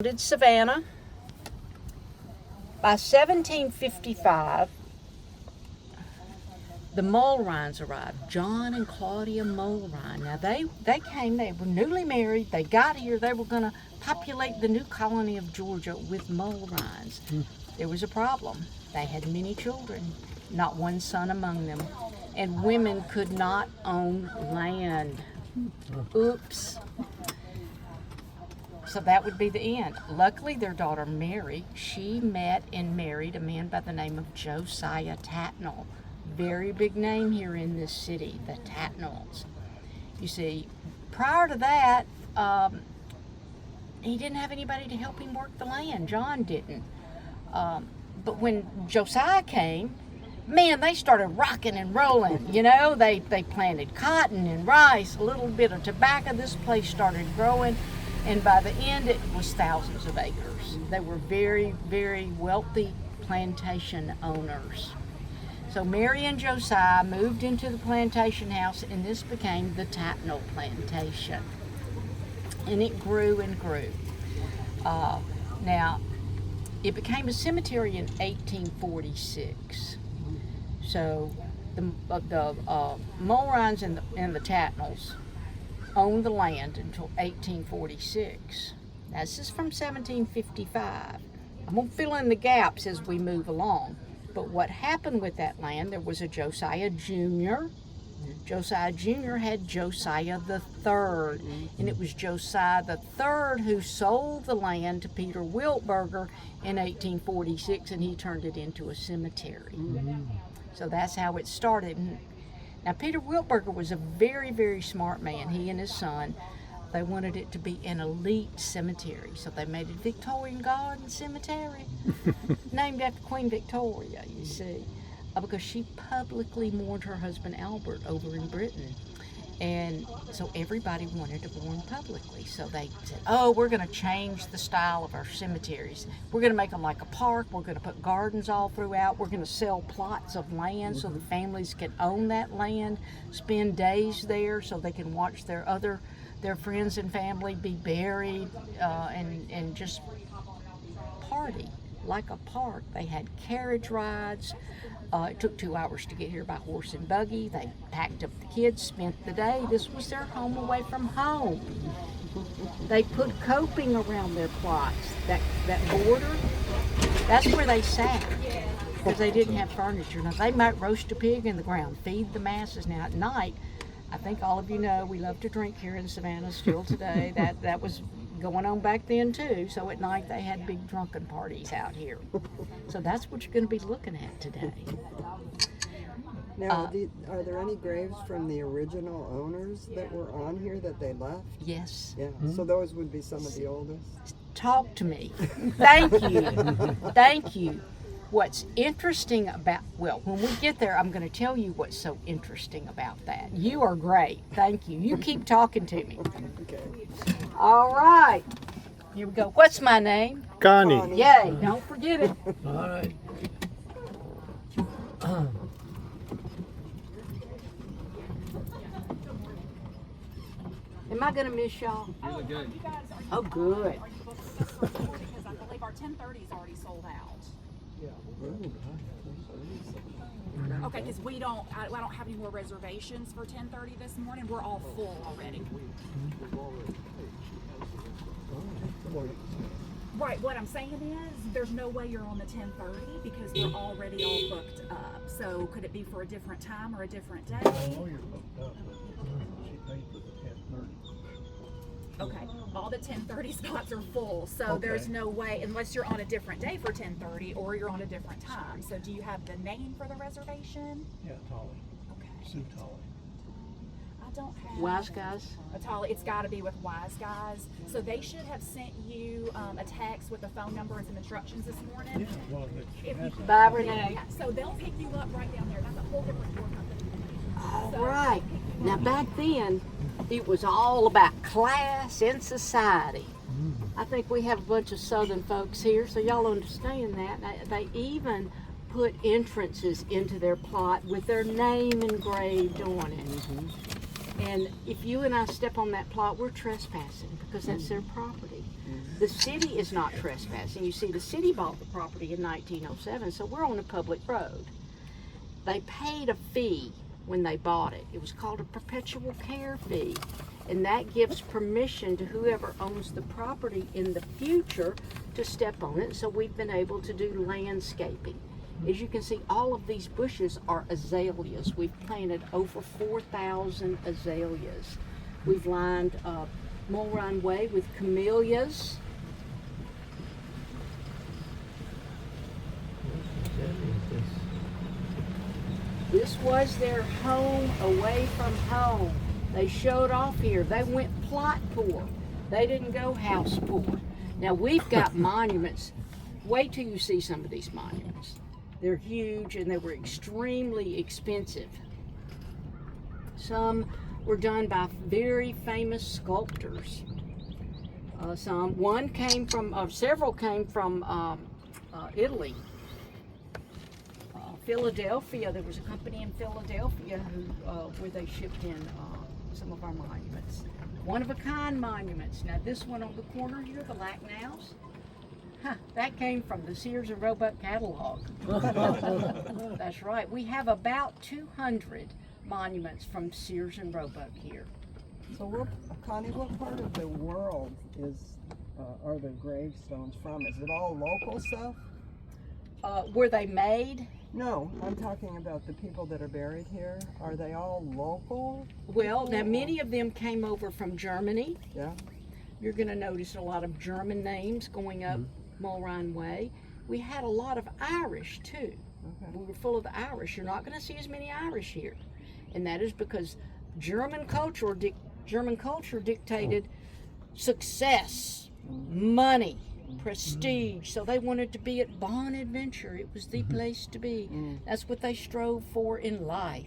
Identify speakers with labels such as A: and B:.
A: Founded Savannah. By 1755, the Mulrynes arrived, John and Claudia Mulryne. Now they came, they were newly married, they got here, they were going to populate the new colony of Georgia with Mulrynes. There was a problem. They had many children, not one son among them, and women could not own land. Oops. So that would be the end. Luckily, their daughter Mary, she met and married a man by the name of Josiah Tatnall. Very big name here in this city, the Tatnalls. You see, prior to that, he didn't have anybody to help him work the land. John didn't. But when Josiah came, man, they started rocking and rolling. You know, they planted cotton and rice, a little bit of tobacco. This place started growing. And by the end, it was thousands of acres. They were very, very wealthy plantation owners. So Mary and Josiah moved into the plantation house, and this became the Tatnall plantation. And it grew and grew. Now, it became a cemetery in 1846. So the Mulrynes and the Tatnalls owned the land until 1846. Now, this is from 1755. I'm going to fill in the gaps as we move along. But what happened with that land, there was a Josiah Jr. Josiah Jr. had Josiah the Third, and it was Josiah the Third who sold the land to Peter Wiltberger in 1846, and he turned it into a cemetery. So that's how it started. Now, Peter Wiltberger was a very, very smart man. He and his son, they wanted it to be an elite cemetery. So they made it Victorian Garden Cemetery, named after Queen Victoria, you see, because she publicly mourned her husband Albert over in Britain. And so everybody wanted to mourn publicly. So they said, oh, we're going to change the style of our cemeteries. We're going to make them like a park. We're going to put gardens all throughout. We're going to sell plots of land so the families can own that land, spend days there so they can watch their friends and family be buried and just party like a park. They had carriage rides. It took 2 hours to get here by horse and buggy. They packed up the kids, spent the day. This was their home away from home. They put coping around their plots. That border, that's where they sat because they didn't have furniture. Now, they might roast a pig in the ground, feed the masses. Now, at night, I think all of you know we love to drink here in Savannah still today. That was going on back then too. So at night they had big drunken parties out here. So that's what you're going to be looking at today.
B: Now, are there any graves from the original owners that were on here that they left?
A: Yes.
B: Yeah. So those would be some of the oldest.
A: Talk to me. Thank you. Thank you. What's interesting about, well, when we get there, I'm going to tell you what's so interesting about that. You are great. Thank you. You keep talking to me.
B: Okay.
A: All right. Here we go. What's my name?
C: Connie.
A: Yay. Don't forget it.
C: All right.
A: Am I going to miss y'all?
D: Really good.
A: Oh, good.
D: Because I believe our 10:30 is already sold out. Okay, because I don't have any more reservations for 10:30 this morning. We're all full already. Right, what I'm saying is there's no way you're on the 10:30 because we're already all booked up. So could it be for a different time or a different day?
E: I know you're booked up, but she paid for the 10:30.
D: Okay, all the 10:30 spots are full, so
E: Okay.
D: there's no way, unless you're on a different day for 10:30 or you're on a different time. So do you have the name for the reservation?
E: Yeah, Tolly.
D: Okay.
E: Sue Tolly.
D: I don't have
A: Wise guys.
D: a Tolly. It's got to be with Wise Guys. So they should have sent you a text with a phone number and some instructions this morning.
E: Yeah, well,
D: If you-
A: Bye, Renee.
D: Yeah, so they'll pick you up right down there. That's a whole different tour company.
A: All right. Now, back then, it was all about class and society. I think we have a bunch of Southern folks here, so y'all understand that. They even put entrances into their plot with their name engraved on it. And if you and I step on that plot, we're trespassing because that's their property. The city is not trespassing. You see, the city bought the property in 1907, so we're on a public road. They paid a fee when they bought it. It was called a perpetual care fee, and that gives permission to whoever owns the property in the future to step on it. So we've been able to do landscaping. As you can see, all of these bushes are azaleas. We've planted over 4,000 azaleas. We've lined Mulrine Way with camellias. This was their home away from home. They showed off here. They went plot poor. They didn't go house poor. Now we've got monuments. Wait till you see some of these monuments. They're huge and they were extremely expensive. Some were done by very famous sculptors. Several came from Italy. Philadelphia, there was a company in Philadelphia where they shipped in some of our monuments. One-of-a-kind monuments. Now this one on the corner here, the Lacknows, that came from the Sears and Roebuck catalog. That's right. We have about 200 monuments from Sears and Roebuck here.
B: So, Connie, what part of the world are the gravestones from? Is it all local stuff?
A: Were they made?
B: No, I'm talking about the people that are buried here. Are they all local?
A: Well, now
B: people,
A: many of them came over from Germany.
B: Yeah.
A: You're going to notice a lot of German names going up Mulrine Way. We had a lot of Irish too.
B: Okay.
A: We were full of the Irish. You're not going to see as many Irish here, and that is because German culture dictated success, money, prestige. So they wanted to be at Bonaventure. It was the place to be. That's what they strove for in life.